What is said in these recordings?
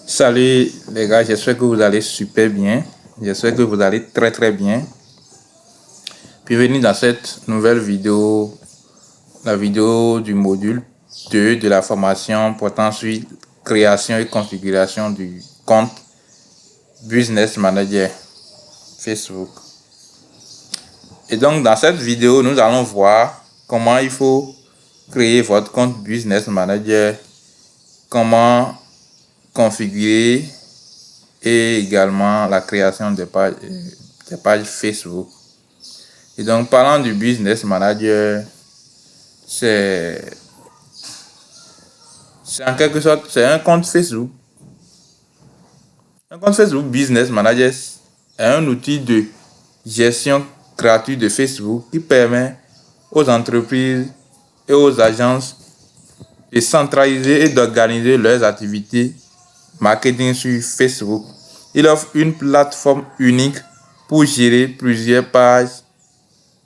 Salut les gars, j'espère que vous allez super bien. J'espère que vous allez très bien. Bienvenue dans cette nouvelle vidéo, la vidéo du module 2 de la formation portant sur création et configuration du compte Business Manager Facebook. Et donc dans cette vidéo, nous allons voir comment il faut créer votre compte Business Manager, comment configurer et également la création des pages Facebook. Et donc, parlant du Business Manager, c'est en quelque sorte, c'est un compte Facebook. Un compte Facebook Business Manager est un outil de gestion gratuit de Facebook qui permet aux entreprises et aux agences de centraliser et d'organiser leurs activités marketing sur Facebook. Il offre une plateforme unique pour gérer plusieurs pages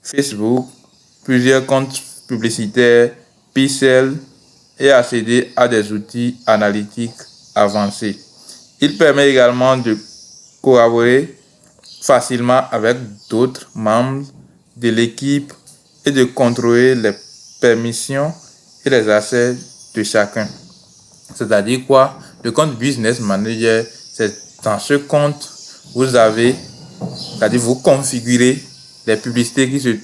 Facebook, plusieurs comptes publicitaires, pixels et accéder à des outils analytiques avancés. Il permet également de collaborer facilement avec d'autres membres de l'équipe et de contrôler les permissions et les accès de chacun. C'est-à-dire quoi? Le compte Business Manager, c'est dans ce compte, vous configurez les publicités qui se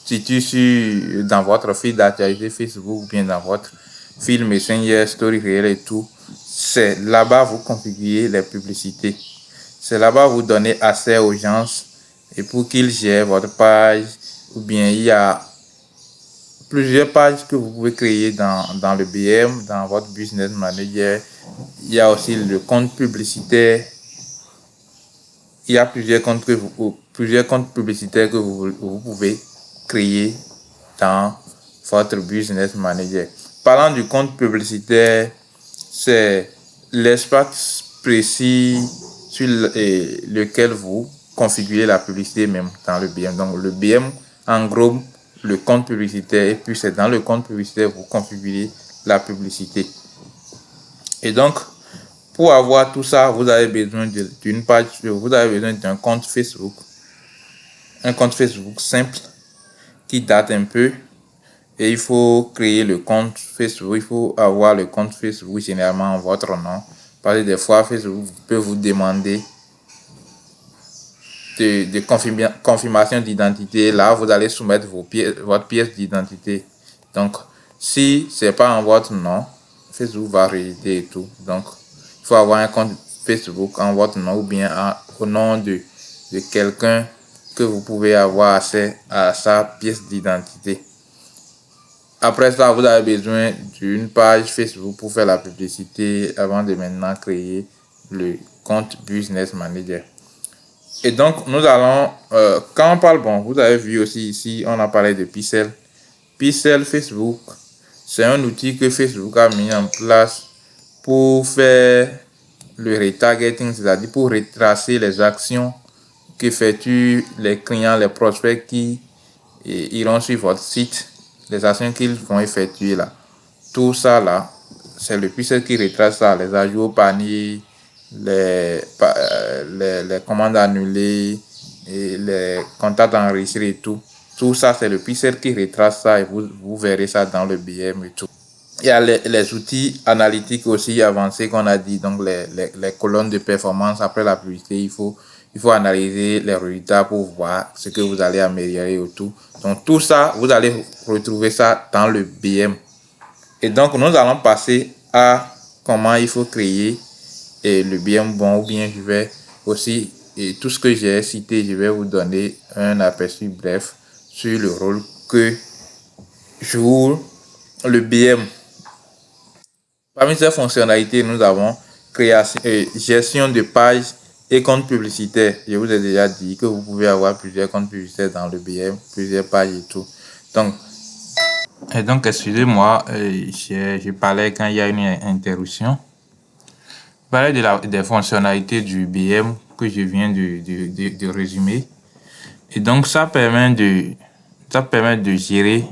situent dans votre fil d'actualité Facebook ou bien dans votre fil Messenger, Story Réel et tout. C'est là-bas vous configurez les publicités. C'est là-bas vous donnez accès aux gens et pour qu'ils gèrent votre page, ou bien il y a plusieurs pages que vous pouvez créer dans le BM, dans votre Business Manager. Il y a aussi le compte publicitaire. Il y a plusieurs comptes publicitaires que vous pouvez créer dans votre Business Manager. Parlant du compte publicitaire, c'est l'espace précis sur lequel vous configurez la publicité même dans le BM. Donc le BM englobe le compte publicitaire et puis c'est dans le compte publicitaire que vous configurez la publicité. Et donc, pour avoir tout ça, vous avez besoin d'une page, vous avez besoin d'un compte Facebook. Un compte Facebook simple qui date un peu. Et il faut créer le compte Facebook. Il faut avoir le compte Facebook généralement en votre nom. Parce que des fois, Facebook peut vous demander de confirmation d'identité. Là, vous allez soumettre votre pièce d'identité. Donc, si ce n'est pas en votre nom, Facebook va rejeter et tout. Donc, il faut avoir un compte Facebook en votre nom ou bien au nom de quelqu'un que vous pouvez avoir accès à sa pièce d'identité. Après ça, vous avez besoin d'une page Facebook pour faire la publicité avant de maintenant créer le compte Business Manager. Et donc, nous allons, quand on parle, vous avez vu aussi ici, on a parlé de Pixel. Pixel Facebook, c'est un outil que Facebook a mis en place pour faire le retargeting, c'est-à-dire pour retracer les actions qu'effectuent les clients, les prospects qui iront sur votre site, les actions qu'ils vont effectuer là. Tout ça là, c'est le Pixel qui retrace ça, les ajouts au panier, les commandes annulées, et les contacts enregistrés et tout. Tout ça, c'est le Pixel qui retrace ça et vous verrez ça dans le BM et tout. Il y a les outils analytiques aussi avancés qu'on a dit, donc les colonnes de performance après la publicité. Il faut analyser les résultats pour voir ce que vous allez améliorer et tout. Donc tout ça, vous allez retrouver ça dans le BM. Et donc nous allons passer à comment il faut créer le BM ou bien je vais aussi, tout ce que j'ai cité, je vais vous donner un aperçu bref sur le rôle que joue le BM. Parmi ces fonctionnalités, nous avons création, gestion de pages et comptes publicitaires. Je vous ai déjà dit que vous pouvez avoir plusieurs comptes publicitaires dans le BM, plusieurs pages et tout. Donc excusez-moi, je parlais quand il y a une interruption. Je parlais des fonctionnalités du BM que je viens de résumer. Et donc ça permet de gérer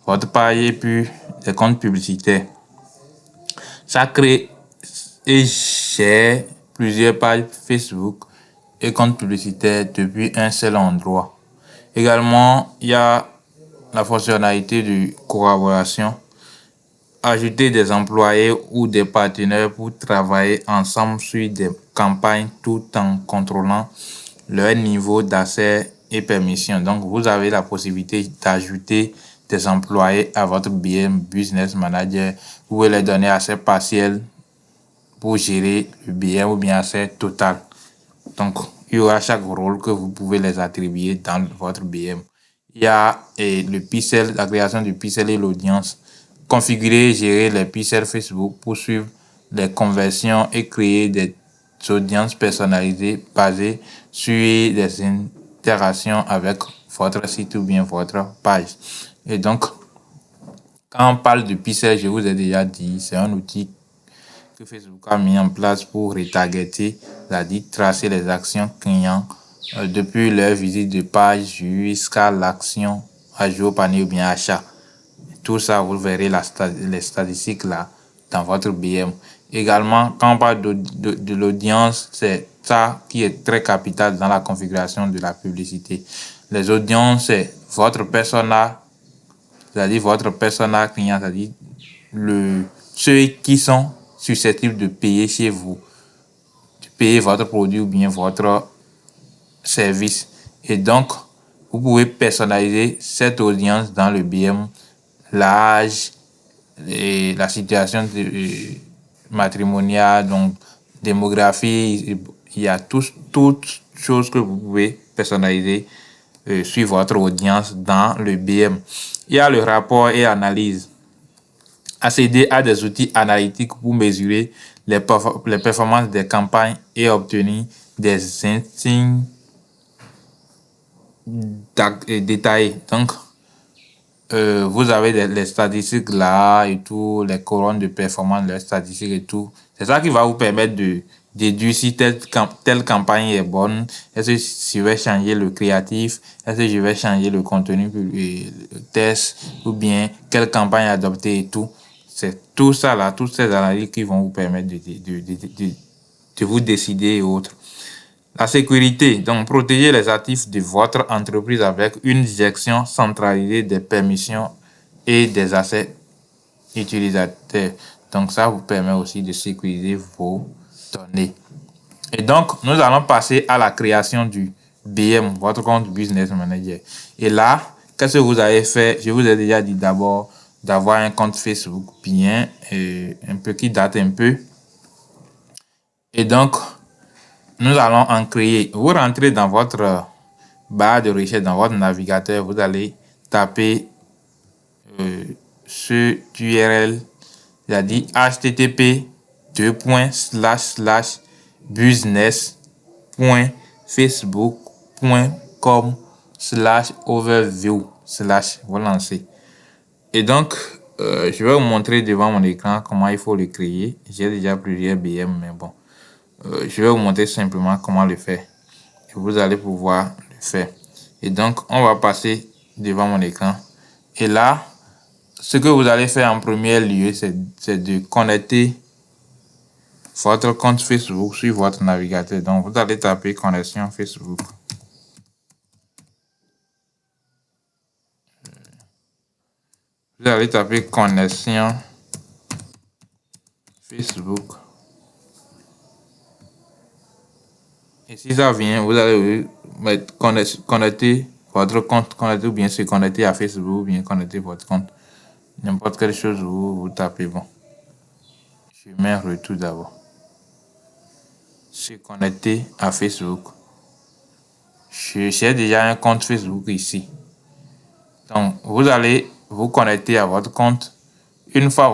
votre page et puis les comptes publicitaires. Ça crée et j'ai plusieurs pages Facebook et comptes publicitaires depuis un seul endroit. Également, il y a la fonctionnalité de collaboration. Ajouter des employés ou des partenaires pour travailler ensemble sur des campagnes tout en contrôlant leur niveau d'accès et permission. Donc, vous avez la possibilité d'ajouter des employés à votre BM Business Manager. Vous pouvez leur donner accès partiel pour gérer le BM ou bien accès total. Donc, il y aura chaque rôle que vous pouvez les attribuer dans votre BM. Il y a le pixel, la création du pixel et l'audience. Configurer et gérer les pixels Facebook pour suivre les conversions et créer des audiences personnalisées basées sur des interactions avec votre site ou bien votre page. Et donc, quand on parle de pixel, je vous ai déjà dit, c'est un outil que Facebook a mis en place pour retargeter, c'est-à-dire tracer les actions clients depuis leur visite de page jusqu'à l'action ajout au panier ou bien achat. Tout ça, vous verrez les statistiques là dans votre BM. Également, quand on parle de l'audience, c'est ça qui est très capital dans la configuration de la publicité. Les audiences, c'est votre persona, c'est-à-dire votre persona client, c'est-à-dire ceux qui sont susceptibles de payer chez vous, de payer votre produit ou bien votre service. Et donc, vous pouvez personnaliser cette audience dans le BM, l'âge et la situation matrimoniale, donc démographie, il y a toutes choses que vous pouvez personnaliser sur votre audience dans le BM. Il y a le rapport et analyse. Accéder à des outils analytiques pour mesurer les performances des campagnes et obtenir des insignes détaillés. Donc, vous avez les statistiques là et tout, les colonnes de performance, les statistiques et tout. C'est ça qui va vous permettre de déduire si telle campagne est bonne. Est-ce que je vais changer le créatif? Est-ce que je vais changer le contenu, le test? Ou bien quelle campagne adopter et tout. C'est tout ça là, toutes ces analyses qui vont vous permettre de vous décider et autres. La sécurité, donc protéger les actifs de votre entreprise avec une gestion centralisée des permissions et des accès utilisateurs. Donc ça vous permet aussi de sécuriser vos données. Et donc, nous allons passer à la création du BM, votre compte Business Manager. Et là, qu'est-ce que vous avez fait? Je vous ai déjà dit d'abord d'avoir un compte Facebook bien, un peu qui date un peu. Et donc, nous allons en créer. Vous rentrez dans votre barre de recherche, dans votre navigateur, vous allez taper ce URL, c'est-à-dire http://business.facebook.com/overview/ vous lancez. Et donc, je vais vous montrer devant mon écran comment il faut le créer. J'ai déjà plusieurs BM, mais bon. Je vais vous montrer simplement comment le faire. Et vous allez pouvoir le faire. Et donc, on va passer devant mon écran. Et là, ce que vous allez faire en premier lieu, c'est de connecter votre compte Facebook sur votre navigateur. Donc, vous allez taper connexion Facebook. Vous allez taper connexion Facebook. Et si ça vient, vous allez connecter votre compte, connecter ou bien se connecter à Facebook, ou bien connecter votre compte. N'importe quelle chose, vous tapez bon. Je mets un retour d'abord. Se connecter à Facebook. J'ai déjà un compte Facebook ici. Donc, vous allez vous connecter à votre compte. Une fois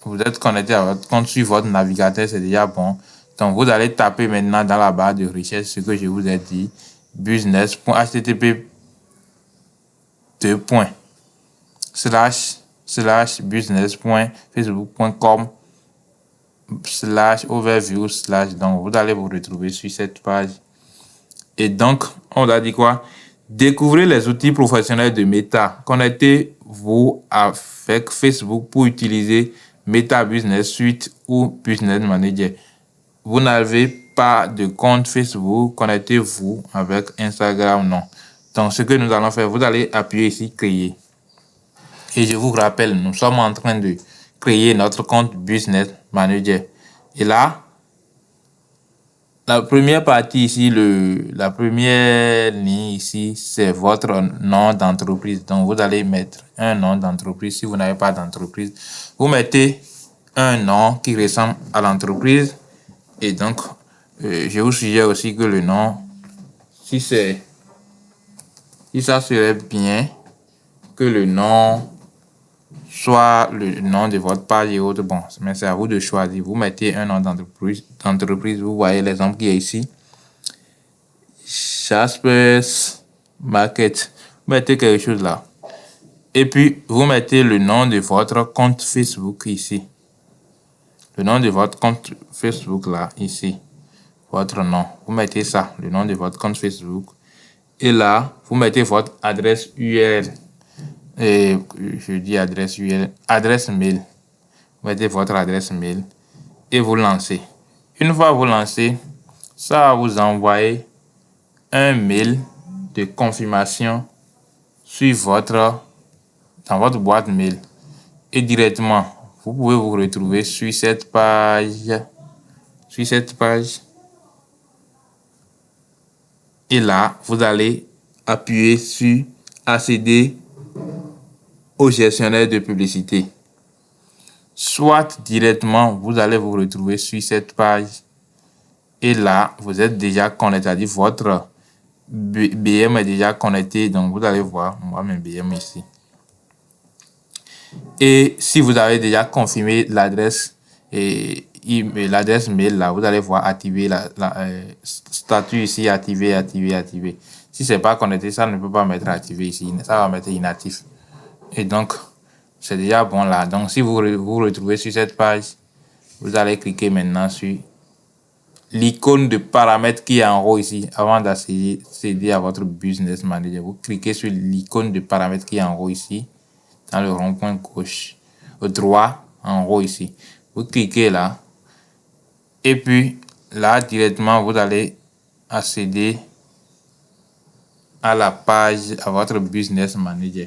vous êtes connecté à votre compte sur votre navigateur, c'est déjà bon. Donc, vous allez taper maintenant dans la barre de recherche ce que je vous ai dit. business.http://business.facebook.com/overview/ donc vous allez vous retrouver sur cette page. Et donc, on a dit quoi? Découvrez les outils professionnels de Meta. Connectez-vous avec Facebook pour utiliser Meta Business Suite ou Business Manager. Vous n'avez pas de compte Facebook, connectez-vous avec Instagram, non. Donc, ce que nous allons faire, vous allez appuyer ici, créer. Et je vous rappelle, nous sommes en train de créer notre compte Business Manager. Et là, la première partie ici, la première ligne ici, c'est votre nom d'entreprise. Donc, vous allez mettre un nom d'entreprise. Si vous n'avez pas d'entreprise, vous mettez un nom qui ressemble à l'entreprise. Et donc, je vous suggère aussi que le nom, si ça serait bien que le nom soit le nom de votre page et autres. Bon, mais c'est à vous de choisir. Vous mettez un nom d'entreprise. Vous voyez l'exemple qui est ici. Jaspers Market. Vous mettez quelque chose là. Et puis, vous mettez le nom de votre compte Facebook ici. Le nom de votre compte Facebook là, ici. Votre nom. Vous mettez ça, le nom de votre compte Facebook. Et là, vous mettez votre adresse URL. Et je dis adresse URL, adresse mail. Vous mettez votre adresse mail et vous lancez. Une fois vous lancez, ça va vous envoyer un mail de confirmation dans votre boîte mail. Et directement, vous pouvez vous retrouver sur cette page. Et là, vous allez appuyer sur accéder au gestionnaire de publicité. Soit directement, vous allez vous retrouver sur cette page. Et là, vous êtes déjà connecté, c'est-à-dire votre BM est déjà connecté. Donc, vous allez voir, moi, mes BM ici. Et si vous avez déjà confirmé l'adresse mail, là, vous allez voir activer statut ici, activer. Si c'est pas connecté, ça ne peut pas mettre activé ici. Ça va mettre inactif. Et donc, c'est déjà bon là. Donc, si vous vous retrouvez sur cette page, vous allez cliquer maintenant sur l'icône de paramètres qui est en haut ici. Avant d'accéder à votre Business Manager, vous cliquez sur l'icône de paramètres qui est en haut ici, dans le rond-point gauche, au droit, en haut ici. Vous cliquez là. Et puis, là, directement, vous allez accéder à la page, à votre Business Manager.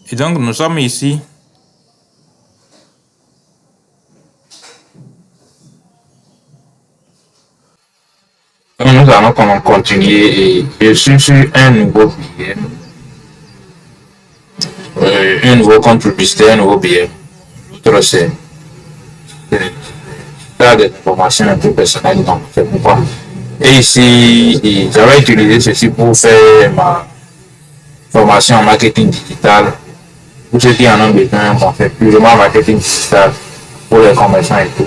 Et donc, nous sommes ici. Donc, nous allons continuer et je suis sur un nouveau billet. Un nouveau compte publicitaire, un nouveau billet. L'autre, c'est des informations un peu personnelles, donc c'est pourquoi. Et ici, j'avais utilisé ceci pour faire ma formation en marketing digital. Pour ceux qui en ont besoin, on fait purement marketing digital pour les commerçants et tout.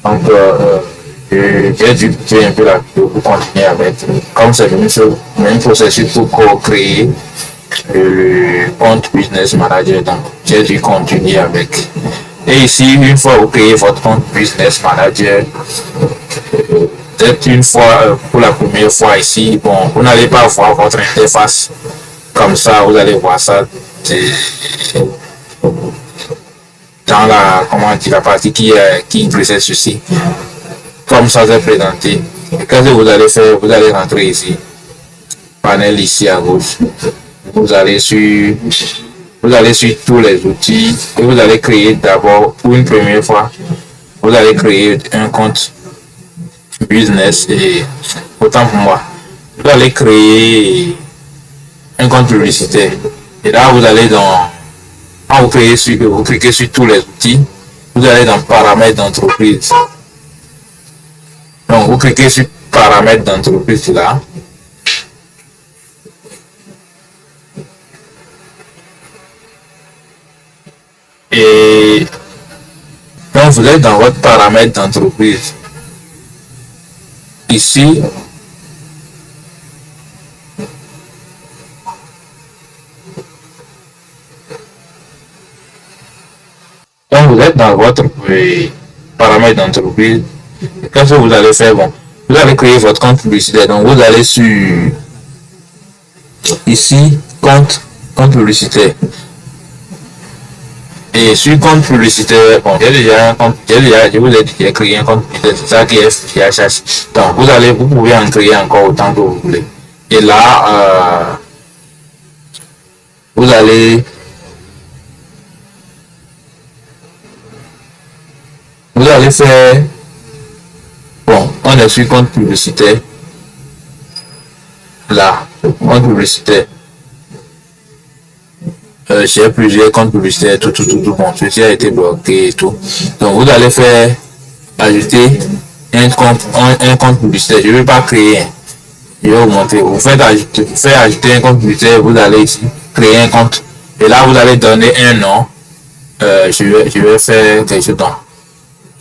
Donc, j'ai dû quitter un peu la vidéo pour continuer avec. Comme c'est le même processus pour créer le compte Business Manager, donc j'ai dû continuer avec. Et ici, une fois vous créez votre compte Business Manager, peut-être une fois, pour la première fois ici, bon, vous n'allez pas voir votre interface comme ça, vous allez voir ça dans la partie qui précède ceci. Comme ça, c'est présenté. Et qu'est-ce que vous allez faire? Vous allez rentrer ici, panel ici à gauche. Vous allez sur tous les outils et vous allez créer d'abord, pour une première fois, vous allez créer un compte business et autant pour moi, vous allez créer un compte publicitaire. Et là, vous allez quand vous cliquez sur tous les outils, vous allez dans paramètres d'entreprise. Donc, vous cliquez sur paramètres d'entreprise là. Et donc, vous êtes dans votre paramètre d'entreprise. Ici, donc vous êtes dans votre paramètre d'entreprise. Qu'est-ce que vous allez faire? Bon, Vous allez créer votre compte publicitaire. Donc, vous allez sur ici, compte publicitaire. Et sur compte publicitaire, bon, je vous ai dit, j'ai créé un compte publicitaire, c'est ça qui est à charge. Donc, vous pouvez en créer encore autant que vous voulez. Et là, vous allez, faire, bon, on est sur compte publicitaire. Là, compte publicitaire. J'ai plusieurs comptes publicitaires, tout, bon, ceci a été bloqué et tout. Donc, vous allez faire ajouter un compte publicitaire. Je ne vais pas créer un. Je vais vous montrer. Vous faites ajouter un compte publicitaire, vous allez ici créer un compte. Et là, vous allez donner un nom. Je vais faire quelque chose d'autre.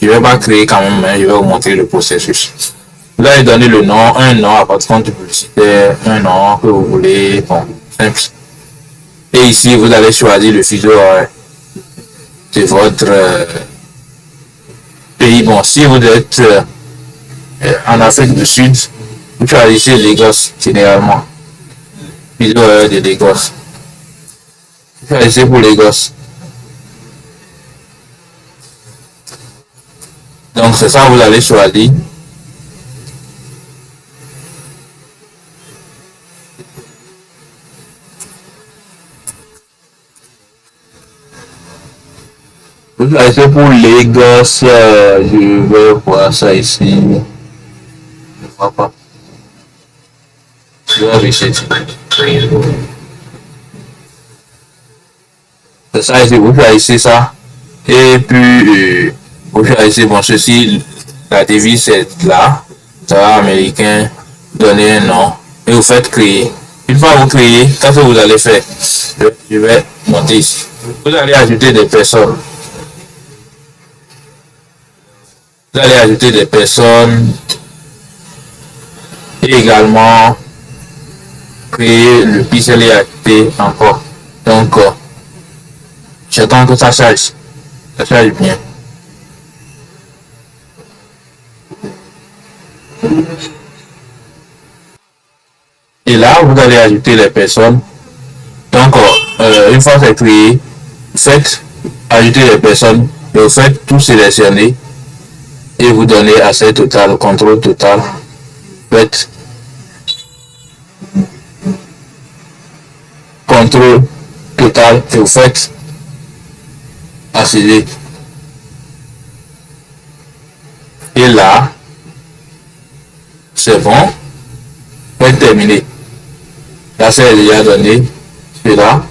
Je ne vais pas créer quand même, mais je vais vous montrer le processus. Vous allez donner le nom, un nom à votre compte publicitaire, un nom que vous voulez, bon, simple. Et ici, vous allez choisir le fuseau horaire de votre pays. Bon, si vous êtes en Afrique du Sud, vous choisissez Lagos généralement. Fuseau horaire de Lagos. Vous choisissez pour Lagos. Donc, c'est ça, vous allez choisir. Vous choisissez pour Lagos. Je vais voir ça ici. Je ne vois pas. Je vais rechercher. C'est ça ici, vous choisissez ça. Et puis, vous choisissez, bon, ceci, la devise est là. Ça américain, donnez un nom. Et vous faites créer. Une fois vous créez, qu'est-ce que vous allez faire? Je vais monter ici. Vous allez ajouter des personnes. Vous allez ajouter des personnes. Et également, créer le pixel et ajouter encore. Donc, j'attends que ça charge. Ça charge bien. Et là, vous allez ajouter les personnes. Donc, une fois c'est créé, vous faites ajouter les personnes et vous faites tout sélectionner et vous donnez accès total, contrôle total. Faites contrôle total et vous faites accéder. Et là, c'est bon. Faites terminer. Là, c'est déjà donné. C'est là.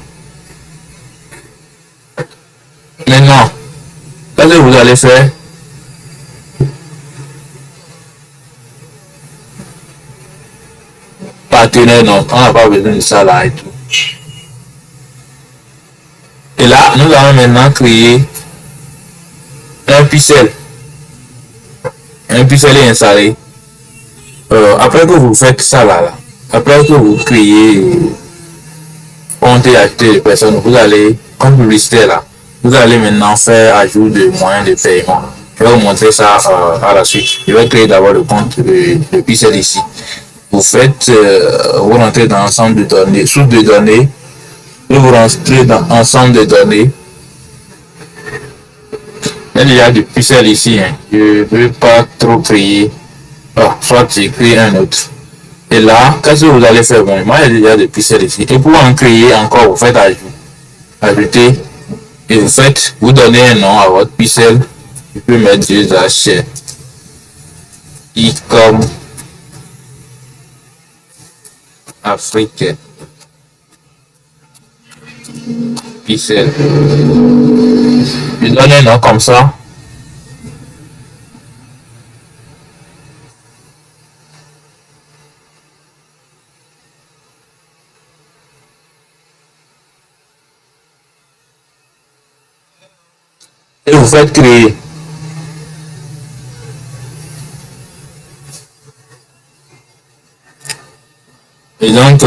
Maintenant, qu'est-ce que vous allez faire? Partenaire, non, on n'a pas besoin de ça là et tout. Et là, nous allons maintenant créer un pixel. Un pixel est installé. Après que vous faites ça là, après que vous créez compte et acheter les personnes, vous allez, comme publicité là, vous allez maintenant faire ajout de moyens de paiement. Je vais vous montrer ça à la suite. Je vais créer d'abord le compte de pixel ici. Vous faites, vous rentrez dans l'ensemble de données, source de données, et vous rentrez dans l'ensemble de données. Il y a du pixel ici, hein. Je ne veux pas trop créer. Soit j'écris un autre. Et là, qu'est-ce que vous allez faire? Bon, moi, il y a déjà des pixels ici. Et pour en créer encore, vous faites ajouter. Et vous donnez un nom à votre pixel. Je peux mettre GH comme Afrique. Pixel. Je donne un nom comme ça. Et vous faites créer. Et donc,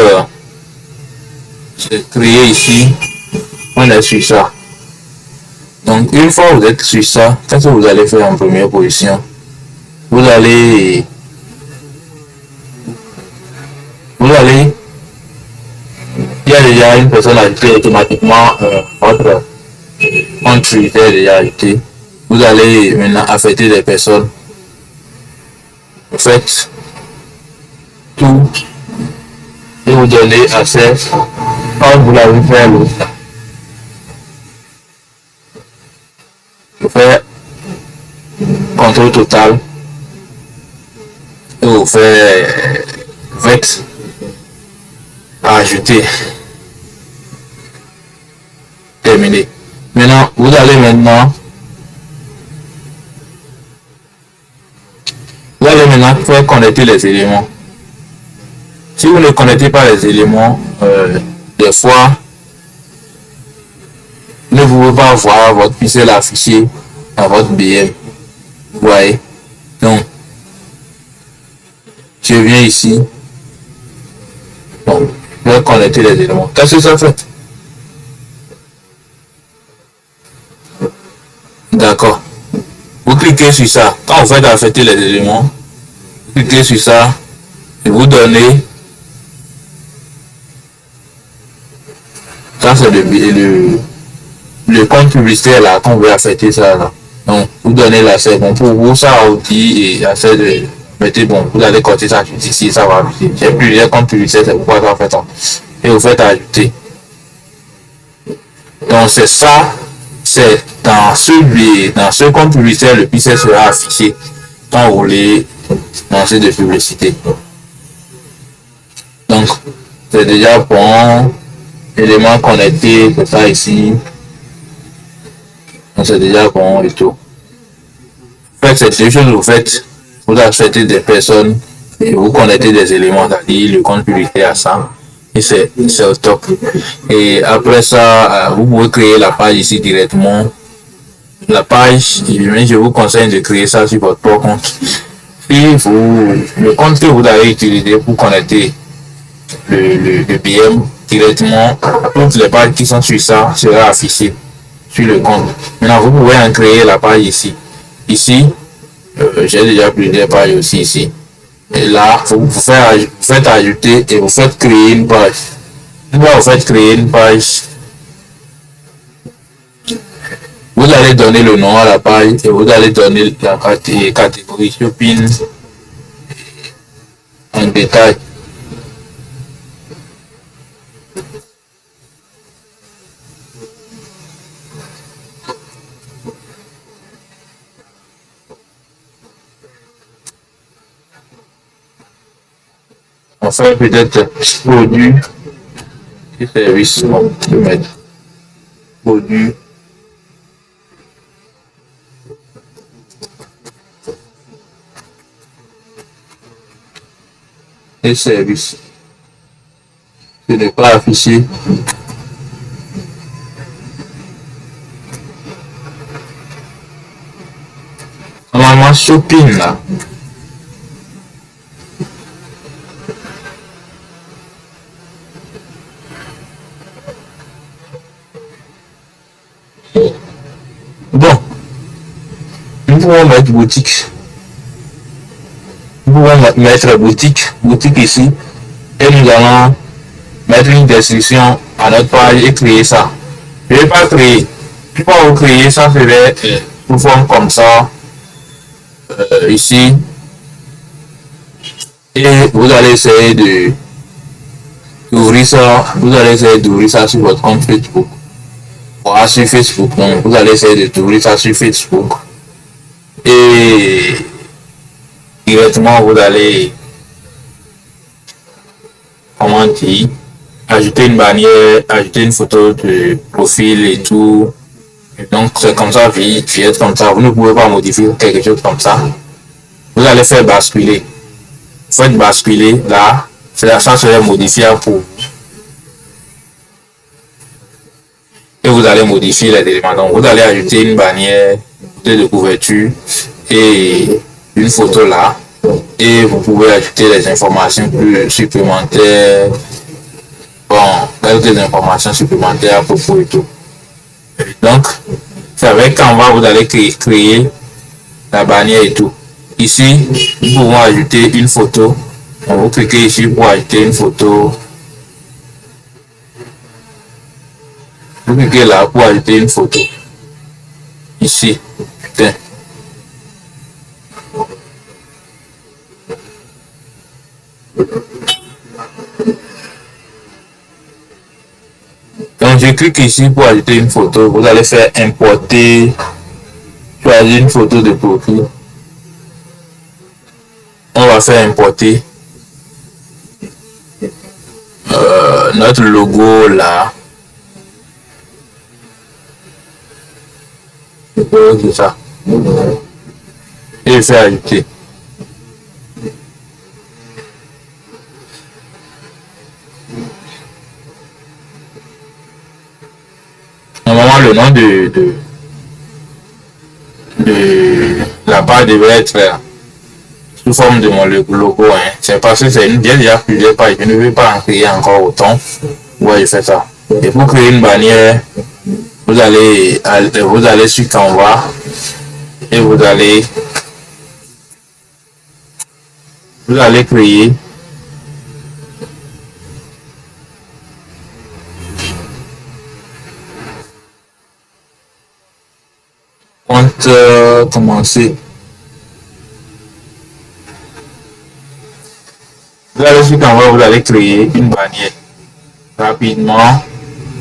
c'est créé ici. On est sur ça. Donc, une fois que vous êtes sur ça, qu'est-ce que vous allez faire en première position? Vous allez a déjà une personne ajoutée, automatiquement, votre compte Twitter est déjà ajouté. Vous allez maintenant affecter des personnes. Vous faites tout et vous donnez accès quand vous l'avez fait l'autre. Vous faites contrôle total et vous faites ajouter. Terminé. Maintenant, vous allez maintenant faire connecter les éléments. Si vous ne connectez pas les éléments, des fois, vous ne pouvez pas voir votre pixel affiché dans votre BM. Vous voyez? Donc, je viens ici. Bon, je vais connecter les éléments. Qu'est-ce que ça fait? D'accord. Vous cliquez sur ça. Quand vous faites affecter les éléments, vous cliquez sur ça et vous donnez. Ça, c'est le compte publicitaire là, qu'on veut affecter ça là. Donc, vous donnez l'accès. Bon, pour vous, ça outil et accès de. Mettez bon, vous allez cocher ça ici, ça va ajouter. J'ai plusieurs comptes publicitaires, c'est pourquoi ça fait tant. Et vous faites ajouter. Donc, c'est ça. C'est dans ce compte publicitaire, le pixel sera affiché quand vous voulez lancer de publicité. Donc, c'est déjà bon. Éléments connectés, c'est ça ici. Donc, c'est déjà bon et tout. Faites ces deux choses, vous acceptez des personnes et vous connectez des éléments, c'est-à-dire le compte publicitaire à ça. Et c'est au top. Et après ça, vous pouvez créer la page ici directement. La page, je vous conseille de créer ça sur votre propre compte. Puis le compte que vous allez utiliser pour connecter le BM directement, toutes les pages qui sont sur ça sera affichées sur le compte. Maintenant, vous pouvez en créer la page ici. Ici, j'ai déjà plusieurs pages aussi ici. Et là, vous faites ajouter et vous faites créer une page. Une fois vous faites créer une page, vous allez donner le nom à la page et vous allez donner la catégorie shopping en détail. On fait peut-être produit et service. Bon, je vais mettre produit et service. Ce n'est pas affiché. Normalement, shopping là. Bon, nous pouvons mettre boutique. Nous pouvons mettre boutique ici. Et nous allons mettre une description à notre page et créer ça. Je ne vais pas créer. Une fois vous créez, ça ferait une forme comme ça. Ici. Et vous allez essayer d'ouvrir ça. Vous allez essayer d'ouvrir ça sur votre compte Facebook. Voilà, sur Facebook. Donc, vous allez essayer d'ouvrir ça sur Facebook. Et directement, vous allez, comment dire, ajouter une bannière, ajouter une photo de profil et tout. Et donc, c'est comme ça, vite comme ça. Vous ne pouvez pas modifier quelque chose comme ça. Vous allez faire basculer. Vous faites basculer là. Ça serait modifiable pour vous. Et vous allez modifier les éléments. Donc, vous allez ajouter une bannière de couverture et une photo là. Et vous pouvez ajouter les informations plus supplémentaires. Bon, quelques informations supplémentaires à propos et tout. Donc, c'est avec Canva vous allez créer la bannière et tout. Ici, nous pouvons ajouter une photo. On vous cliquez ici pour ajouter une photo. Vous cliquez là pour ajouter une photo. Ici. Putain. Donc je clique ici pour ajouter une photo. Vous allez faire importer, choisir une photo de profil. On va faire importer notre logo là. C'est ça. Et faire ajouter. Normalement, le nom de la page devrait être sous forme de mon logo. Hein. C'est parce que c'est déjà plusieurs pages. Je ne veux pas en créer encore autant. Ouais, je fais ça. Et pour créer une bannière, vous allez sur Canva et vous allez créer compte commencer. Vous allez sur Canva, vous allez créer une bannière rapidement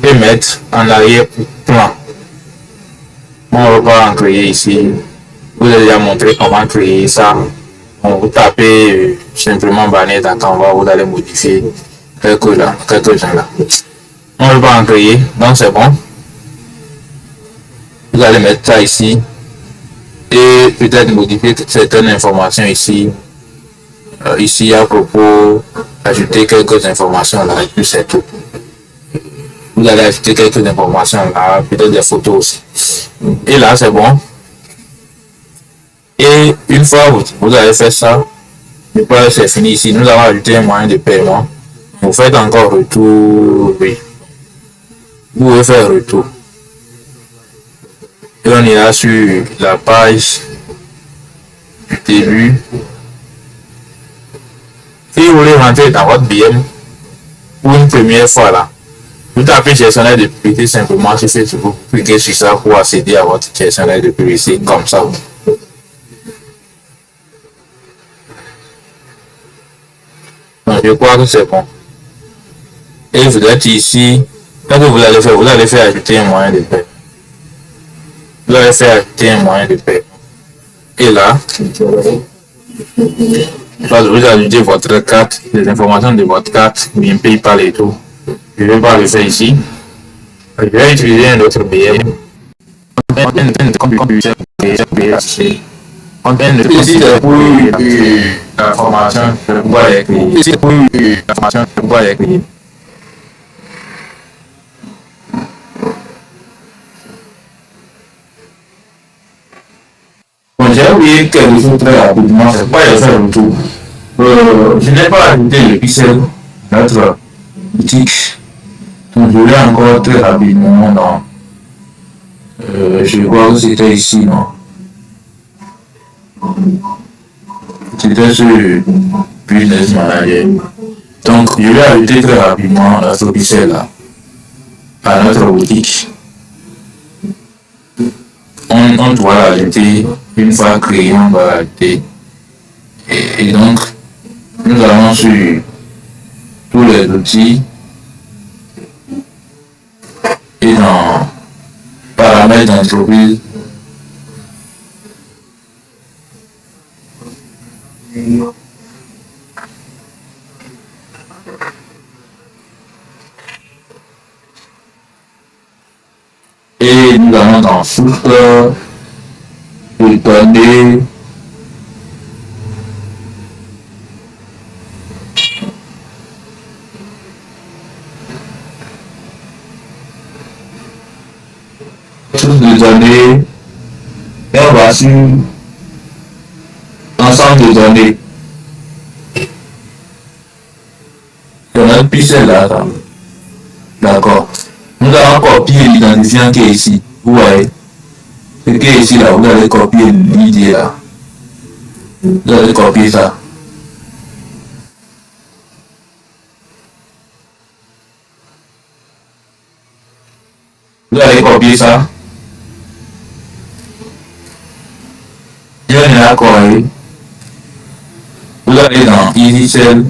et mettre en arrière-plan. On va pas en créer ici. Vous avez déjà montré comment créer ça. Bon, vous tapez simplement bannière dans Canva, vous allez modifier quelques-uns là. On ne veut pas en créer, donc c'est bon. Vous allez mettre ça ici et peut-être modifier certaines informations ici. Ici à propos, ajouter quelques informations là et puis c'est tout. Vous allez ajouter quelques informations là, peut-être des photos aussi. Et là c'est bon. Et une fois vous avez fait ça, je crois que c'est fini ici. Nous avons ajouté un moyen de paiement. Vous faites encore retour, oui. Vous pouvez faire retour. Et on est là sur la page du début. Si vous voulez rentrer dans votre BM pour une première fois là, vous tapez gestionnaire de publicité simplement sur Facebook, cliquez sur ça pour accéder à votre gestionnaire de publicité comme ça. Donc, je crois que c'est bon. Et vous êtes ici. Qu'est-ce que vous allez faire? Vous allez faire ajouter un moyen de paiement. Vous allez faire ajouter un moyen de paiement. Et là, vous ajoutez votre carte, les informations de votre carte, bien PayPal et tout. Je ne vais pas le faire ici. Je vais utiliser un autre billet. Ici, c'est pour l'information de pouvoir écrire. Ici, c'est pour l'information de pouvoir écrire. Bon, j'ai oublié quelque chose très rapidement, c'est pas de faire le tour. Je n'ai pas ajouté le pixel, notre boutique. Donc, je vais encore très rapidement dans. Je crois que c'était ici, non? C'était sur Business Manager. Donc, je vais ajouter très rapidement notre pixel là, à notre boutique. On doit l'ajouter une fois créé, on doit l'ajouter. Et donc, nous allons sur tous les outils et dans paramètres d'entreprise. Et nous allons dans source de données. Source de données. Et on va sur ensemble de données. C'est notre pixel là. D'accord. Nous allons copier l'identifiant qui est ici. Vous voyez. Ce qui est ici là, vous allez copier l'idée là. Vous allez copier ça. Vous allez copier ça. Je vais la coller. Vous allez dans EasySell.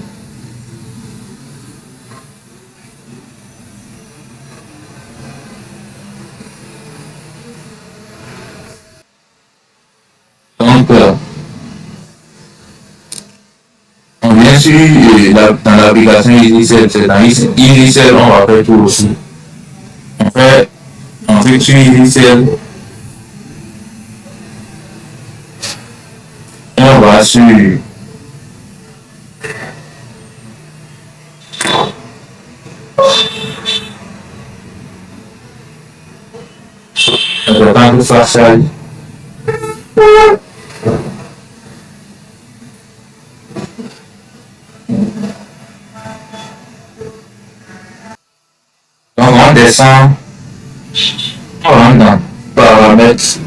Donc, on vient sur dans l'application EasySell. C'est dans EasySell, on va faire tout aussi. On fait sur EasySell. Et on va sur le temps facial. Donc on descend, on rentre dans paramètres,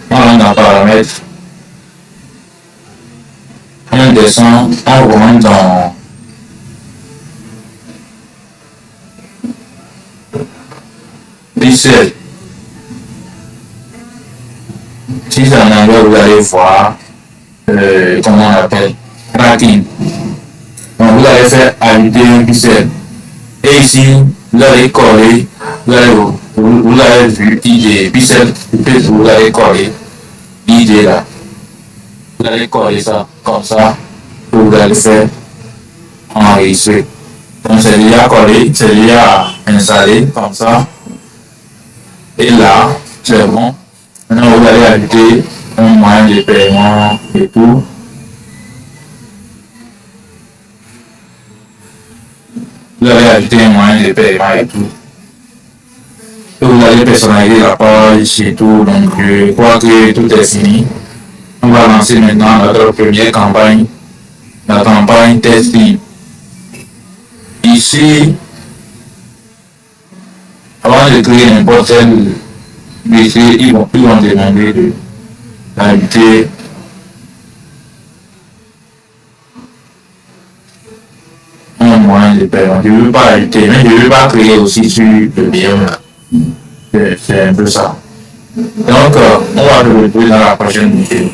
on rentre dans paramètres, on descend, on rentre dans pixel. Si c'est en anglais, vous allez voir comment on appelle tracking. Donc vous allez faire ajouter un pixel. Et ici, vous allez coller, vous avez vu ID, pixel, vous allez coller ID là. Vous allez coller ça comme ça, vous allez faire enregistrer. Donc c'est déjà collé, c'est déjà installé comme ça. Et là, c'est bon. Maintenant vous allez ajouter un moyen de paiement et tout. Vous allez ajouter un moyen de paiement et tout. Et vous allez personnaliser la page et tout. Donc je crois que tout est fini. On va lancer maintenant notre première campagne, la campagne testing. Ici, avant de créer n'importe quel métier, ils vont demander d'ajouter un moyen de paiement. Je ne veux pas ajouter, mais je ne veux pas créer aussi sur le bien. C'est un peu ça. Donc, on va le retrouver dans la prochaine vidéo.